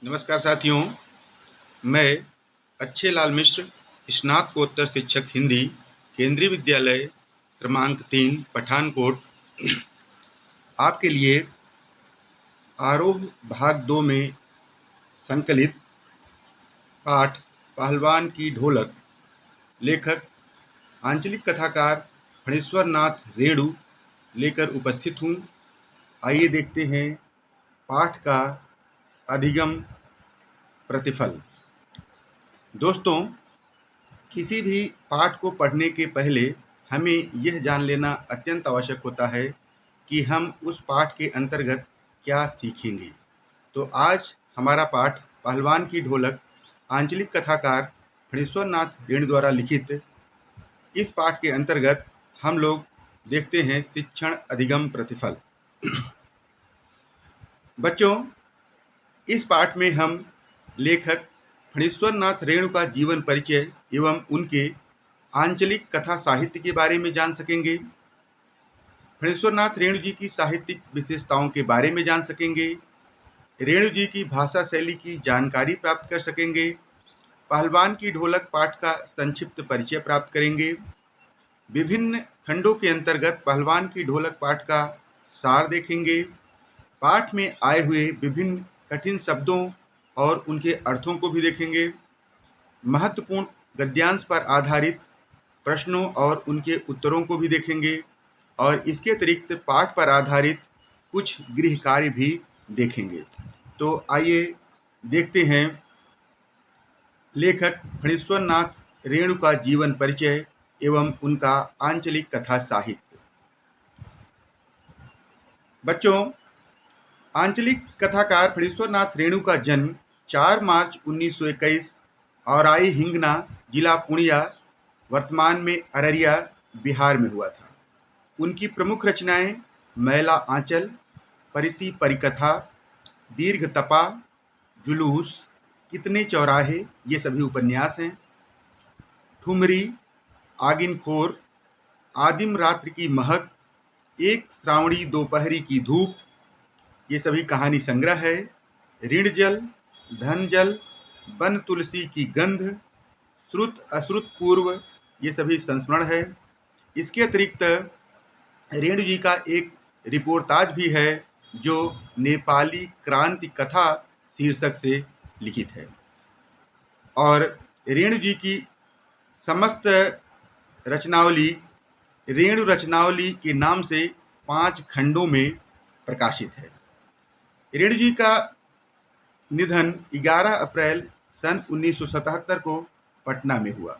नमस्कार साथियों, मैं अच्छे लाल मिश्र, स्नातकोत्तर शिक्षक हिंदी, केंद्रीय विद्यालय क्रमांक 3 पठानकोट, आपके लिए आरोह भाग 2 में संकलित पाठ पहलवान की ढोलक, लेखक आंचलिक कथाकार फणीश्वर नाथ रेणु लेकर उपस्थित हूँ। आइए देखते हैं पाठ का अधिगम प्रतिफल। दोस्तों, किसी भी पाठ को पढ़ने के पहले हमें यह जान लेना अत्यंत आवश्यक होता है कि हम उस पाठ के अंतर्गत क्या सीखेंगे। तो आज हमारा पाठ पहलवान की ढोलक आंचलिक कथाकार फणीश्वर नाथ रेणु द्वारा लिखित, इस पाठ के अंतर्गत हम लोग देखते हैं शिक्षण अधिगम प्रतिफल। बच्चों, इस पाठ में हम लेखक फणीश्वर नाथ रेणु का जीवन परिचय एवं उनके आंचलिक कथा साहित्य के बारे में जान सकेंगे। फणीश्वर नाथ रेणु जी की साहित्यिक विशेषताओं के बारे में जान सकेंगे। रेणु जी की भाषा शैली की जानकारी प्राप्त कर सकेंगे। पहलवान की ढोलक पाठ का संक्षिप्त परिचय प्राप्त करेंगे। विभिन्न खंडों के अंतर्गत पहलवान की ढोलक पाठ का सार देखेंगे। पाठ में आए हुए विभिन्न कठिन शब्दों और उनके अर्थों को भी देखेंगे। महत्वपूर्ण गद्यांश पर आधारित प्रश्नों और उनके उत्तरों को भी देखेंगे और इसके अतिरिक्त पाठ पर आधारित कुछ गृह कार्य भी देखेंगे। तो आइए देखते हैं लेखक फणीश्वर नाथ रेणु का जीवन परिचय एवं उनका आंचलिक कथा साहित्य। बच्चों, आंचलिक कथाकार फणीश्वर नाथ रेणु का जन्म 4 मार्च 1921 औराई हिंगना, जिला पूर्णिया, वर्तमान में अररिया, बिहार में हुआ था। उनकी प्रमुख रचनाएं मैला आंचल, परिति परिकथा, दीर्घ तपा, जुलूस, कितने चौराहे, ये सभी उपन्यास हैं। ठुमरी, आगिनखोर, आदिम रात्रि की महक, एक श्रावणी दोपहरी की धूप, ये सभी कहानी संग्रह है। ऋण जल, धन जल, वन तुलसी की गंध, श्रुत अश्रुत पूर्व, ये सभी संस्मरण है। इसके अतिरिक्त रेणु जी का एक रिपोर्टाज भी है जो नेपाली क्रांति कथा शीर्षक से लिखित है। और रेणु जी की समस्त रचनावली रेणु रचनावली के नाम से 5 खंडों में प्रकाशित है। रेणु जी का निधन 11 अप्रैल सन 1977 को पटना में हुआ।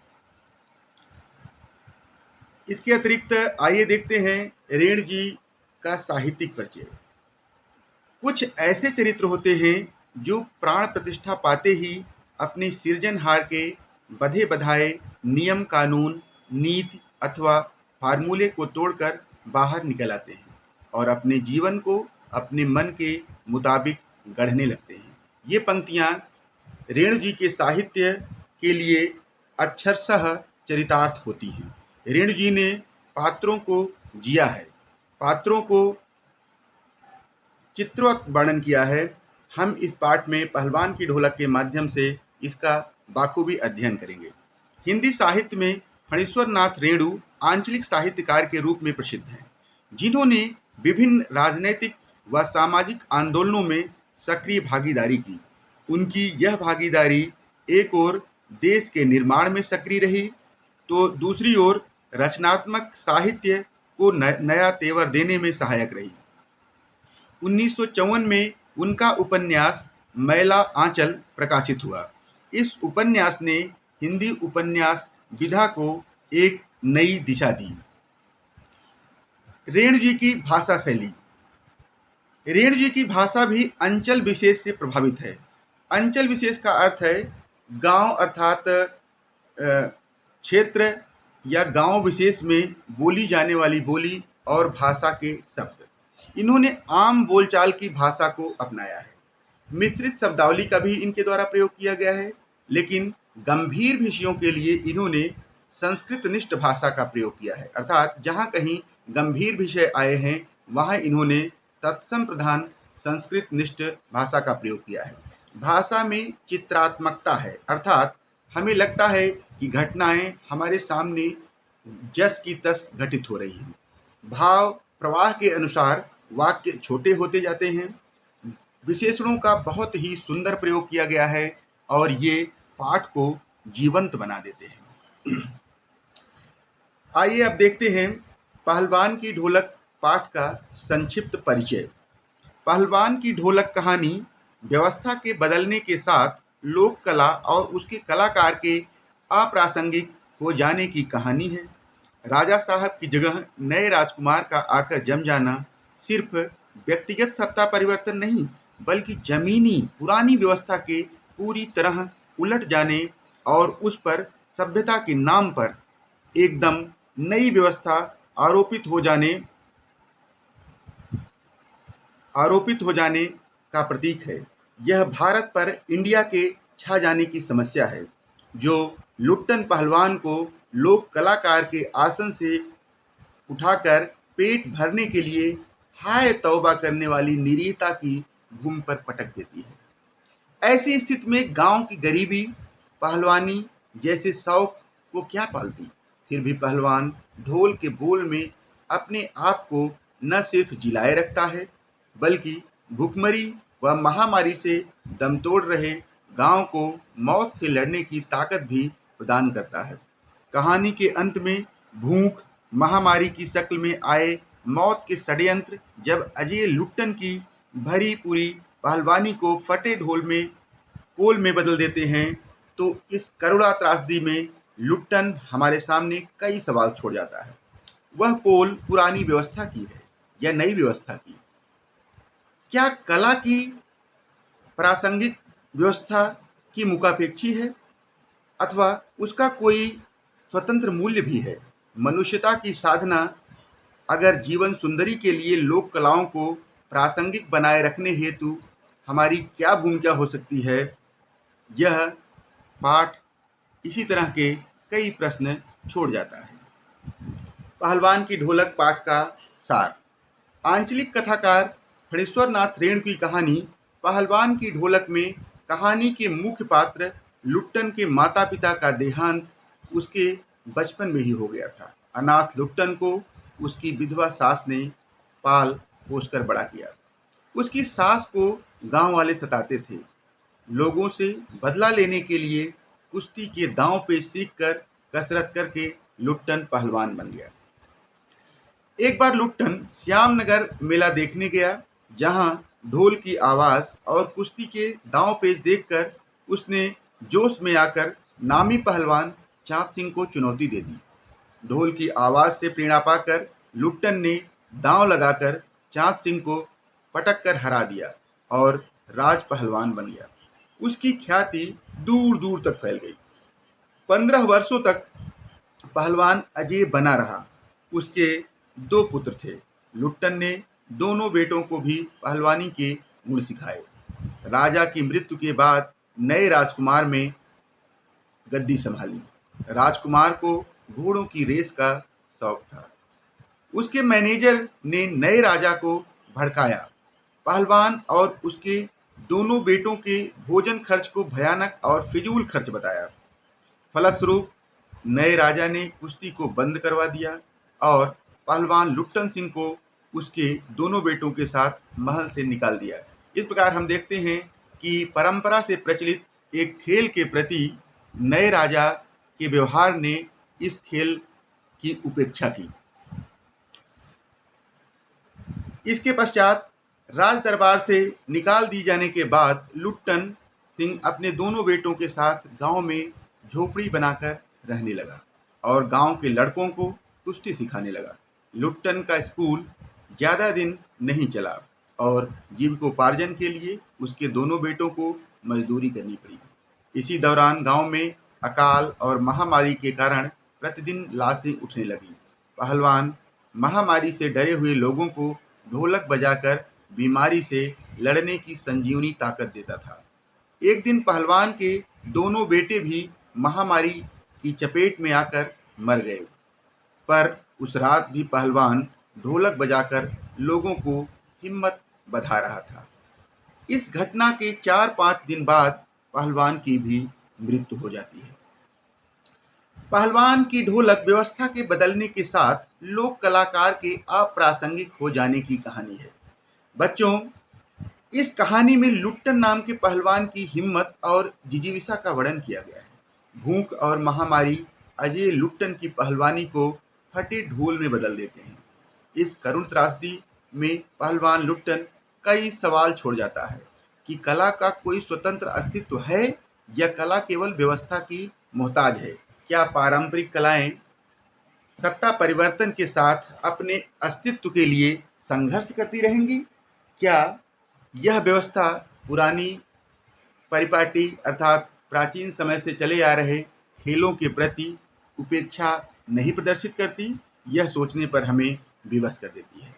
इसके अतिरिक्त आइए देखते हैं रेणु जी का साहित्यिक परिचय। कुछ ऐसे चरित्र होते हैं जो प्राण प्रतिष्ठा पाते ही अपने सृजनहार के बधे बधाए नियम कानून, नीति अथवा फार्मूले को तोड़कर बाहर निकल आते हैं और अपने जीवन को अपने मन के मुताबिक गढ़ने लगते हैं। ये पंक्तियाँ रेणु जी के साहित्य के लिए अक्षरशः चरितार्थ होती हैं। रेणु जी ने पात्रों को जिया है, पात्रों को चित्रवत वर्णन किया है। हम इस पाठ में पहलवान की ढोलक के माध्यम से इसका बाखूबी अध्ययन करेंगे। हिंदी साहित्य में फणीश्वर नाथ रेणु आंचलिक साहित्यकार के रूप में प्रसिद्ध हैं, जिन्होंने विभिन्न राजनैतिक व सामाजिक आंदोलनों में सक्रिय भागीदारी की। उनकी यह भागीदारी एक ओर देश के निर्माण में सक्रिय रही, तो दूसरी ओर रचनात्मक साहित्य को नया तेवर देने में सहायक रही। 1954 में उनका उपन्यास मैला आंचल प्रकाशित हुआ। इस उपन्यास ने हिंदी उपन्यास विधा को एक नई दिशा दी। रेणु जी की भाषा शैली। रेणु जी की भाषा भी अंचल विशेष से प्रभावित है। अंचल विशेष का अर्थ है गांव अर्थात क्षेत्र या गांव विशेष में बोली जाने वाली बोली और भाषा के शब्द। इन्होंने आम बोलचाल की भाषा को अपनाया है। मिश्रित शब्दावली का भी इनके द्वारा प्रयोग किया गया है, लेकिन गंभीर विषयों के लिए इन्होंने संस्कृतनिष्ठ भाषा का प्रयोग किया है। अर्थात जहाँ कहीं गंभीर विषय आए हैं वहाँ इन्होंने तत्सम प्रधान संस्कृतनिष्ठ भाषा का प्रयोग किया है। भाषा में चित्रात्मकता है, अर्थात हमें लगता है कि घटनाएं हमारे सामने जस की तस घटित हो रही हैं। भाव प्रवाह के अनुसार वाक्य छोटे होते जाते हैं। विशेषणों का बहुत ही सुंदर प्रयोग किया गया है और ये पाठ को जीवंत बना देते हैं। आइए अब देखते हैं पहलवान की ढोलक पाठ का संक्षिप्त परिचय। पहलवान की ढोलक कहानी व्यवस्था के बदलने के साथ लोक कला और उसके कलाकार के अप्रासंगिक हो जाने की कहानी है। राजा साहब की जगह नए राजकुमार का आकर जम जाना सिर्फ व्यक्तिगत सत्ता परिवर्तन नहीं, बल्कि जमीनी पुरानी व्यवस्था के पूरी तरह उलट जाने और उस पर सभ्यता के नाम पर एकदम नई व्यवस्था आरोपित हो जाने आरोपित हो जाने का प्रतीक है। यह भारत पर इंडिया के छा जाने की समस्या है, जो लुट्टन पहलवान को लोक कलाकार के आसन से उठाकर पेट भरने के लिए हाय तौबा करने वाली निरीता की भूमि पर पटक देती है। ऐसी स्थिति में गांव की गरीबी पहलवानी जैसे शौक को क्या पालती। फिर भी पहलवान ढोल के बोल में अपने आप को न सिर्फ जिलाए रखता है, बल्कि भुखमरी व महामारी से दम तोड़ रहे गांव को मौत से लड़ने की ताकत भी प्रदान करता है। कहानी के अंत में भूख महामारी की शक्ल में आए मौत के षड्यंत्र जब अजय लुट्टन की भरी पूरी पहलवानी को फटे ढोल में पोल में बदल देते हैं, तो इस करुणा त्रासदी में लुट्टन हमारे सामने कई सवाल छोड़ जाता है। वह पोल पुरानी व्यवस्था की है या नई व्यवस्था की? क्या कला की प्रासंगिक व्यवस्था की मुखापेक्षी है, अथवा उसका कोई स्वतंत्र मूल्य भी है? मनुष्यता की साधना अगर जीवन सुंदरी के लिए लोक कलाओं को प्रासंगिक बनाए रखने हेतु हमारी क्या भूमिका हो सकती है? यह पाठ इसी तरह के कई प्रश्न छोड़ जाता है। पहलवान की ढोलक पाठ का सार। आंचलिक कथाकार फणीश्वर नाथ रेणु की कहानी पहलवान की ढोलक में कहानी के मुख्य पात्र लुट्टन के माता पिता का देहांत उसके बचपन में ही हो गया था। अनाथ लुट्टन को उसकी विधवा सास ने पाल पोसकर बड़ा किया। उसकी सास को गांव वाले सताते थे। लोगों से बदला लेने के लिए कुश्ती के दांव पे सीखकर कसरत करके लुट्टन पहलवान बन गया। एक बार लुट्टन श्यामनगर मेला देखने गया, जहां ढोल की आवाज और कुश्ती के दांव पेच देखकर उसने जोश में आकर नामी पहलवान चाँद सिंह को चुनौती दे दी। ढोल की आवाज से प्रेरणा पाकर लुट्टन ने दांव लगाकर चाँद सिंह को पटक कर हरा दिया और राज पहलवान बन गया। उसकी ख्याति दूर दूर तक फैल गई। 15 वर्षों तक पहलवान अजय बना रहा। उसके 2 पुत्र थे। लुट्टन ने दोनों बेटों को भी पहलवानी के गुण सिखाए। राजा की मृत्यु के बाद नए राजकुमार में गद्दी संभाली। राजकुमार को घोड़ों की रेस का शौक था। उसके मैनेजर ने नए राजा को भड़काया। पहलवान और उसके दोनों बेटों के भोजन खर्च को भयानक और फिजूल खर्च बताया। फलस्वरूप नए राजा ने कुश्ती को बंद करवा दिया और पहलवान लुट्टन सिंह को उसके दोनों बेटों के साथ महल से निकाल दिया। इस प्रकार हम देखते हैं कि परंपरा से प्रचलित एक खेल के प्रति नए राजा के व्यवहार ने इस खेल की उपेक्षा की। इसके पश्चात राज दरबार से निकाल दी जाने के बाद लुट्टन सिंह अपने दोनों बेटों के साथ गांव में झोपड़ी बनाकर रहने लगा और गांव के लड़कों को कुश्ती सिखाने लगा। लुट्टन का स्कूल ज़्यादा दिन नहीं चला और जीविकोपार्जन के लिए उसके दोनों बेटों को मजदूरी करनी पड़ी। इसी दौरान गांव में अकाल और महामारी के कारण प्रतिदिन लाशें उठने लगीं। पहलवान महामारी से डरे हुए लोगों को ढोलक बजाकर बीमारी से लड़ने की संजीवनी ताकत देता था। एक दिन पहलवान के दोनों बेटे भी महामारी की चपेट में आकर मर गए, पर उस रात भी पहलवान ढोलक बजाकर लोगों को हिम्मत बधा रहा था। इस घटना के 4-5 दिन बाद पहलवान की भी मृत्यु हो जाती है। पहलवान की ढोलक व्यवस्था के बदलने के साथ लोक कलाकार के अप्रासंगिक हो जाने की कहानी है। बच्चों, इस कहानी में लुट्टन नाम के पहलवान की हिम्मत और जिजीविषा का वर्णन किया गया है। भूख और महामारी अजय लुट्टन की पहलवानी को फटे ढोल में बदल देते हैं। इस करुण त्रासदी में पहलवान लुट्टन कई सवाल छोड़ जाता है कि कला का कोई स्वतंत्र अस्तित्व है या कला केवल व्यवस्था की मोहताज है। क्या पारंपरिक कलाएं सत्ता परिवर्तन के साथ अपने अस्तित्व के लिए संघर्ष करती रहेंगी? क्या यह व्यवस्था पुरानी परिपाटी अर्थात प्राचीन समय से चले आ रहे खेलों के प्रति उपेक्षा नहीं प्रदर्शित करती? यह सोचने पर हमें विवश कर देती है।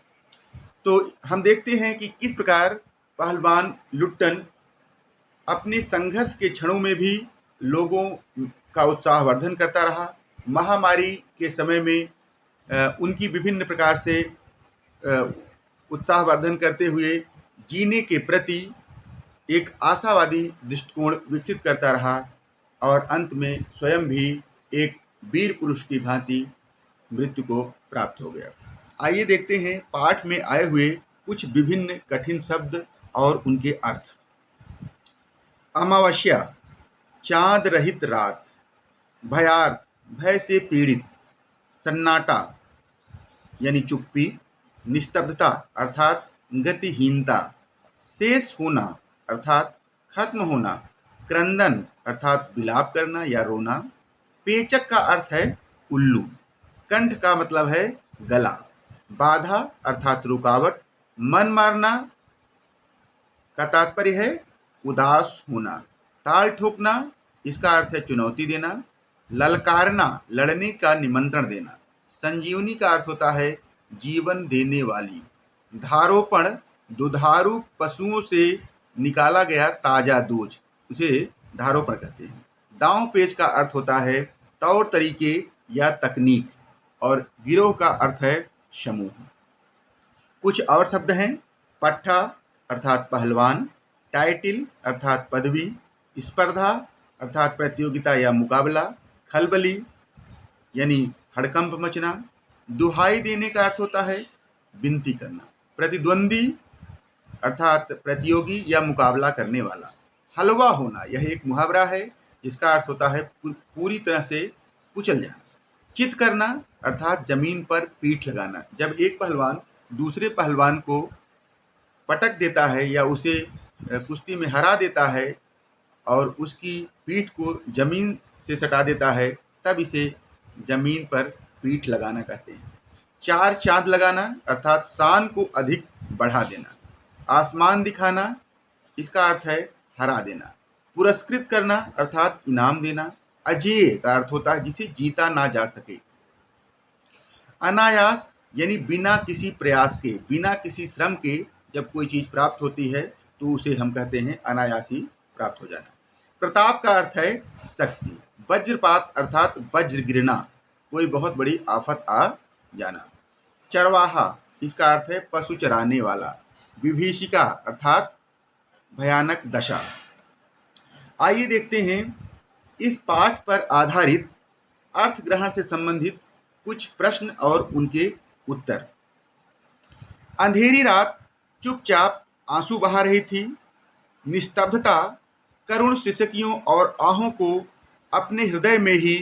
तो हम देखते हैं कि किस प्रकार पहलवान लुट्टन अपने संघर्ष के क्षणों में भी लोगों का उत्साहवर्धन करता रहा। महामारी के समय में उनकी विभिन्न प्रकार से उत्साहवर्धन करते हुए जीने के प्रति एक आशावादी दृष्टिकोण विकसित करता रहा और अंत में स्वयं भी एक वीर पुरुष की भांति मृत्यु को प्राप्त हो गया। आइए देखते हैं पाठ में आए हुए कुछ विभिन्न कठिन शब्द और उनके अर्थ। अमावस्या, चांद रहित रात। भयार्थ, भय से पीड़ित। सन्नाटा यानी चुप्पी। निस्तब्धता अर्थात गतिहीनता। शेष होना अर्थात खत्म होना। क्रंदन अर्थात विलाप करना या रोना। पेचक का अर्थ है उल्लू। कंठ का मतलब है गला। बाधा अर्थात रुकावट। मन मारना का तात्पर्य है उदास होना। ताल ठोकना, इसका अर्थ है चुनौती देना। ललकारना, लड़ने का निमंत्रण देना। संजीवनी का अर्थ होता है जीवन देने वाली। धारोपण, दुधारू पशुओं से निकाला गया ताजा दूध, उसे धारोपण कहते हैं। दांव पेच का अर्थ होता है तौर तरीके या तकनीक और गिरोह का अर्थ है समूह। कुछ और शब्द हैं। पट्टा अर्थात पहलवान। टाइटिल अर्थात पदवी। स्पर्धा अर्थात प्रतियोगिता या मुकाबला। खलबली यानी हड़कंप मचना। दुहाई देने का अर्थ होता है विनती करना। प्रतिद्वंदी अर्थात प्रतियोगी या मुकाबला करने वाला। हलवा होना, यह एक मुहावरा है जिसका अर्थ होता है पूरी तरह से कुचल जाना। चित करना अर्थात जमीन पर पीठ लगाना। जब एक पहलवान दूसरे पहलवान को पटक देता है या उसे कुश्ती में हरा देता है और उसकी पीठ को जमीन से सटा देता है, तब इसे जमीन पर पीठ लगाना कहते हैं। चार चांद लगाना अर्थात शान को अधिक बढ़ा देना। आसमान दिखाना, इसका अर्थ है हरा देना। पुरस्कृत करना अर्थात इनाम देना। अजेय का अर्थ होता है जिसे जीता ना जा सके। अनायास यानी बिना किसी प्रयास के, बिना किसी श्रम के जब कोई चीज प्राप्त होती है तो उसे हम कहते हैं अनायासी प्राप्त हो जाना। प्रताप का अर्थ है शक्ति। वज्रपात अर्थात वज्र गिरना, कोई बहुत बड़ी आफत आ जाना। चरवाहा, इसका अर्थ है पशु चराने वाला। विभीषिका अर्थात भयानक दशा। आइए देखते हैं इस पाठ पर आधारित अर्थ ग्रहण से संबंधित कुछ प्रश्न और उनके उत्तर। अंधेरी रात चुपचाप आंसू बहा रही थी। निस्तब्धता करुण सिसकियों और आहों को अपने हृदय में ही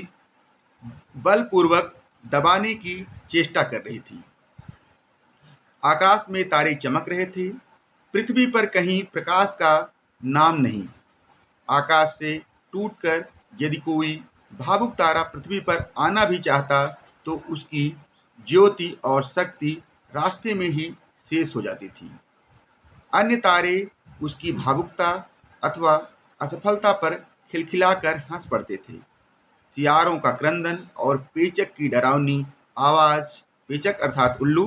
बलपूर्वक दबाने की चेष्टा कर रही थी। आकाश में तारे चमक रहे थे। पृथ्वी पर कहीं प्रकाश का नाम नहीं। आकाश से टूटकर यदि कोई भावुक तारा पृथ्वी पर आना भी चाहता तो उसकी ज्योति और शक्ति रास्ते में ही शेष हो जाती थी। अन्य तारे उसकी भावुकता अथवा असफलता पर खिलखिलाकर हंस पड़ते थे। सियारों का क्रंदन और पेचक की डरावनी आवाज, पेचक अर्थात उल्लू,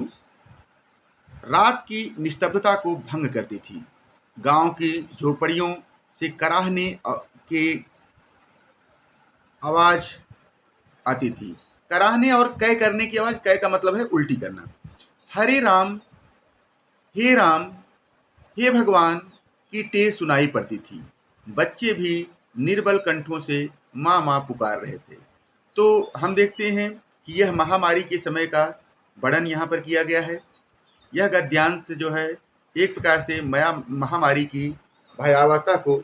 रात की निस्तब्धता को भंग करती थी। गांव की झोपड़ियों से कराहने के आवाज आती थी। कराहने और कै करने की आवाज, कै का मतलब है उल्टी करना। हरे राम, हे राम, हे भगवान, की टेर सुनाई पड़ती थी। बच्चे भी निर्बल कंठों से माँ माँ पुकार रहे थे। तो हम देखते हैं कि यह महामारी के समय का वर्णन यहाँ पर किया गया है। यह गद्यांश जो है एक प्रकार से महामारी की भयावहता को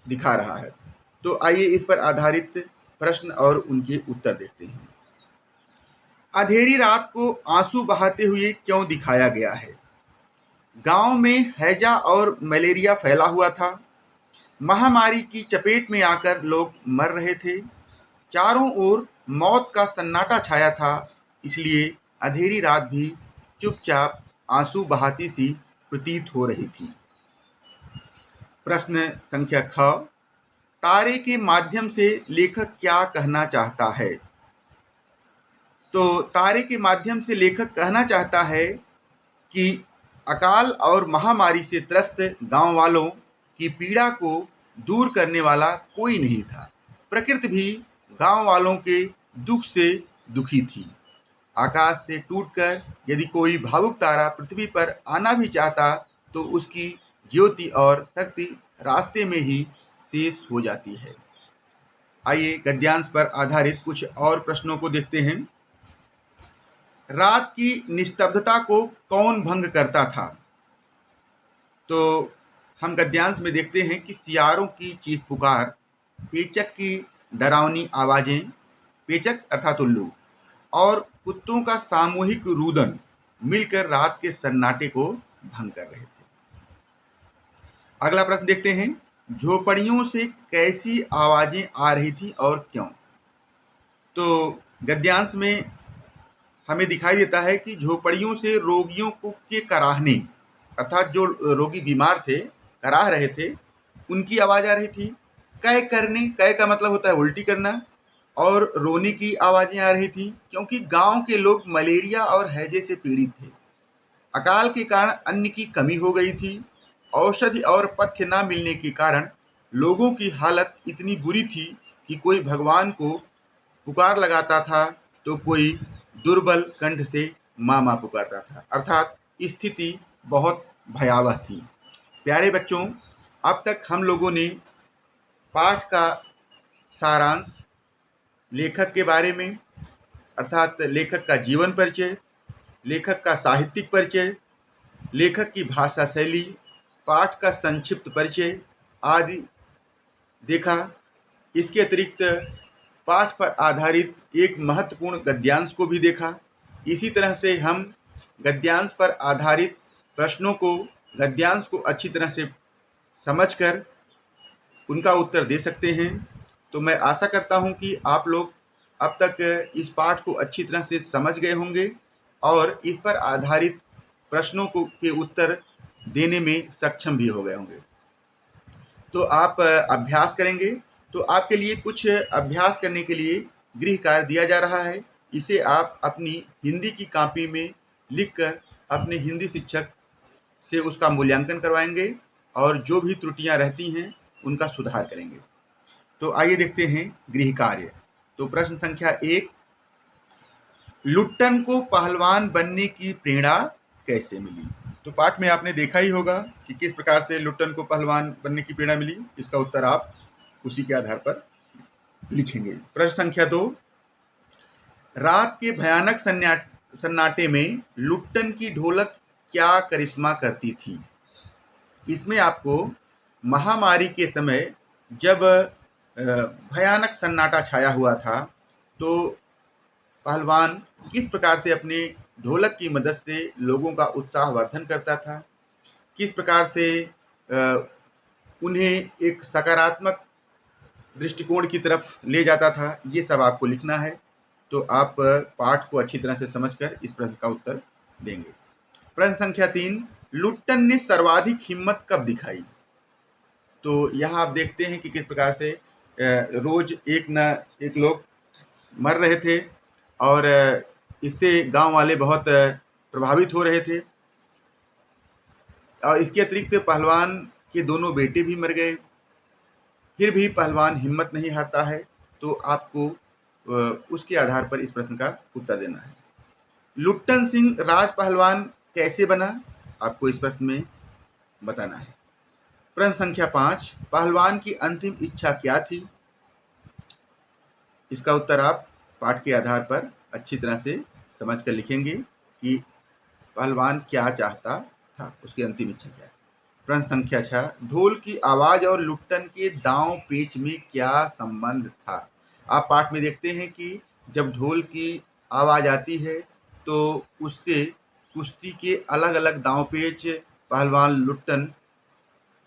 दिखा रहा है। तो आइए इस पर आधारित प्रश्न और उनके उत्तर देखते हैं। अंधेरी रात को आंसू बहाते हुए क्यों दिखाया गया है? गांव में हैजा और मलेरिया फैला हुआ था। महामारी की चपेट में आकर लोग मर रहे थे। चारों ओर मौत का सन्नाटा छाया था, इसलिए अंधेरी रात भी चुपचाप आंसू बहाती सी प्रतीत हो रही थी। प्रश्न संख्या ख, तारे के माध्यम से लेखक क्या कहना चाहता है? तो तारे के माध्यम से लेखक कहना चाहता है कि अकाल और महामारी से त्रस्त गांव वालों की पीड़ा को दूर करने वाला कोई नहीं था। प्रकृति भी गांव वालों के दुख से दुखी थी। आकाश से टूटकर यदि कोई भावुक तारा पृथ्वी पर आना भी चाहता तो उसकी ज्योति और शक्ति रास्ते में ही शेष हो जाती है। आइए गद्यांश पर आधारित कुछ और प्रश्नों को देखते हैं। रात की निस्तब्धता को कौन भंग करता था? तो हम गद्यांश में देखते हैं कि सियारों की चीख पुकार, पेचक की डरावनी आवाजें, पेचक अर्थात उल्लू, और कुत्तों का सामूहिक रुदन मिलकर रात के सन्नाटे को भंग कर रहे थे। अगला प्रश्न देखते हैं, झोपड़ियों से कैसी आवाजें आ रही थी और क्यों? तो गद्यांश में हमें दिखाई देता है कि झोपड़ियों से रोगियों को के कराहने, अर्थात जो रोगी बीमार थे, कराह रहे थे, उनकी आवाज आ रही थी। कै करने, कै का मतलब होता है उल्टी करना, और रोने की आवाजें आ रही थी, क्योंकि गांव के लोग मलेरिया और हैजे से पीड़ित थे। अकाल के कारण अन्न की कमी हो गई थी। औषधि और पथ्य न मिलने के कारण लोगों की हालत इतनी बुरी थी कि कोई भगवान को पुकार लगाता था तो कोई दुर्बल कंठ से माँ माँ पुकारता था। अर्थात स्थिति बहुत भयावह थी। प्यारे बच्चों, अब तक हम लोगों ने पाठ का सारांश, लेखक के बारे में, अर्थात लेखक का जीवन परिचय, लेखक का साहित्यिक परिचय, लेखक की भाषा शैली, पाठ का संक्षिप्त परिचय आदि देखा। इसके अतिरिक्त पाठ पर आधारित एक महत्वपूर्ण गद्यांश को भी देखा। इसी तरह से हम गद्यांश पर आधारित प्रश्नों को, गद्यांश को अच्छी तरह से समझकर उनका उत्तर दे सकते हैं। तो मैं आशा करता हूं कि आप लोग अब तक इस पाठ को अच्छी तरह से समझ गए होंगे और इस पर आधारित प्रश्नों को के उत्तर देने में सक्षम भी हो गए होंगे। तो आप अभ्यास करेंगे, तो आपके लिए कुछ अभ्यास करने के लिए गृह कार्य दिया जा रहा है। इसे आप अपनी हिंदी की कॉपी में लिखकर अपने हिंदी शिक्षक से उसका मूल्यांकन करवाएंगे और जो भी त्रुटियां रहती हैं उनका सुधार करेंगे। तो आइए देखते हैं गृह कार्य। तो प्रश्न संख्या 1, लुट्टन को पहलवान बनने की प्रेरणा कैसे मिली? तो पाठ में आपने देखा ही होगा कि किस प्रकार से लुट्टन को पहलवान बनने की प्रेरणा मिली। इसका उत्तर आप उसी के आधार पर लिखेंगे। प्रश्न संख्या 2, रात के भयानक सन्नाटे में लुट्टन की ढोलक क्या करिश्मा करती थी? इसमें आपको महामारी के समय जब भयानक सन्नाटा छाया हुआ था तो पहलवान किस प्रकार से अपने ढोलक की मदद से लोगों का उत्साहवर्धन करता था, किस प्रकार से उन्हें एक सकारात्मक दृष्टिकोण की तरफ ले जाता था, ये सब आपको लिखना है। तो आप पाठ को अच्छी तरह से समझकर इस प्रश्न का उत्तर देंगे। प्रश्न संख्या 3, लुट्टन ने सर्वाधिक हिम्मत कब दिखाई? तो यहाँ आप देखते हैं कि किस प्रकार से रोज एक न एक लोग मर रहे थे और इससे गांव वाले बहुत प्रभावित हो रहे थे। और इसके अतिरिक्त पहलवान के दोनों बेटे भी मर गए, फिर भी पहलवान हिम्मत नहीं हारता है। तो आपको उसके आधार पर इस प्रश्न का उत्तर देना है। लुट्टन सिंह राज पहलवान कैसे बना? आपको इस प्रश्न में बताना है। प्रश्न संख्या 5, पहलवान की अंतिम इच्छा क्या थी? इसका उत्तर आप पाठ के आधार पर अच्छी तरह से समझकर लिखेंगे कि पहलवान क्या चाहता था, उसकी अंतिम इच्छा क्या है। प्रश्न संख्या 6, ढोल की आवाज और लुट्टन के दांव पेच में क्या संबंध था? आप पाठ में देखते हैं कि जब ढोल की आवाज आती है तो उससे कुश्ती के अलग अलग दांव पेच पहलवान लुट्टन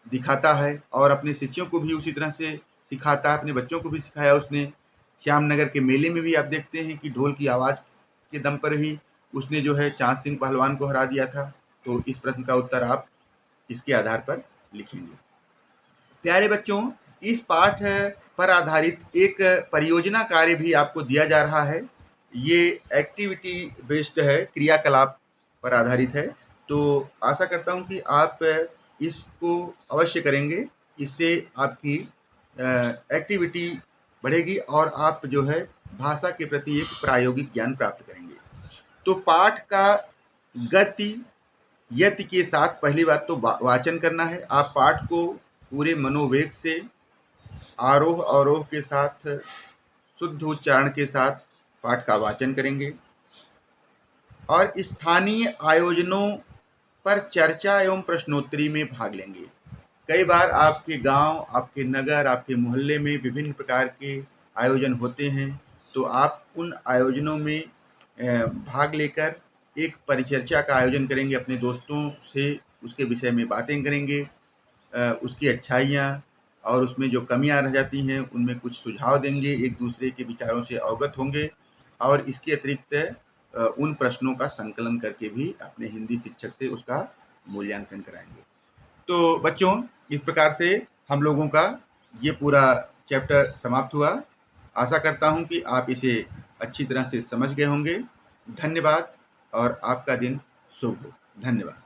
दिखाता है और अपने शिष्यों को भी उसी तरह से सिखाता है, अपने बच्चों को भी सिखाया उसने। श्यामनगर के मेले में भी आप देखते हैं कि ढोल की आवाज़ के दम पर ही उसने जो है चाँद सिंह पहलवान को हरा दिया था। तो इस प्रश्न का उत्तर आप इसके आधार पर लिखेंगे। प्यारे बच्चों, इस पाठ पर आधारित एक परियोजना कार्य भी आपको दिया जा रहा है। ये एक्टिविटी बेस्ड है, क्रियाकलाप पर आधारित है। तो आशा करता हूँ कि आप इसको अवश्य करेंगे। इससे आपकी एक्टिविटी बढ़ेगी और आप जो है भाषा के प्रति एक प्रायोगिक ज्ञान प्राप्त करेंगे। तो पाठ का गति यति के साथ पहली बात तो वाचन करना है। आप पाठ को पूरे मनोवेग से आरोह अवरोह के साथ शुद्ध उच्चारण के साथ पाठ का वाचन करेंगे और स्थानीय आयोजनों पर चर्चा एवं प्रश्नोत्तरी में भाग लेंगे। कई बार आपके गांव, आपके नगर, आपके मोहल्ले में विभिन्न प्रकार के आयोजन होते हैं, तो आप उन आयोजनों में भाग लेकर एक परिचर्चा का आयोजन करेंगे, अपने दोस्तों से उसके विषय में बातें करेंगे, उसकी अच्छाइयाँ और उसमें जो कमियां रह जाती हैं उनमें कुछ सुझाव देंगे, एक दूसरे के विचारों से अवगत होंगे और इसके अतिरिक्त उन प्रश्नों का संकलन करके भी अपने हिंदी शिक्षक से उसका मूल्यांकन कराएंगे। तो बच्चों, इस प्रकार से हम लोगों का ये पूरा चैप्टर समाप्त हुआ। आशा करता हूँ कि आप इसे अच्छी तरह से समझ गए होंगे। धन्यवाद और आपका दिन शुभ हो। धन्यवाद।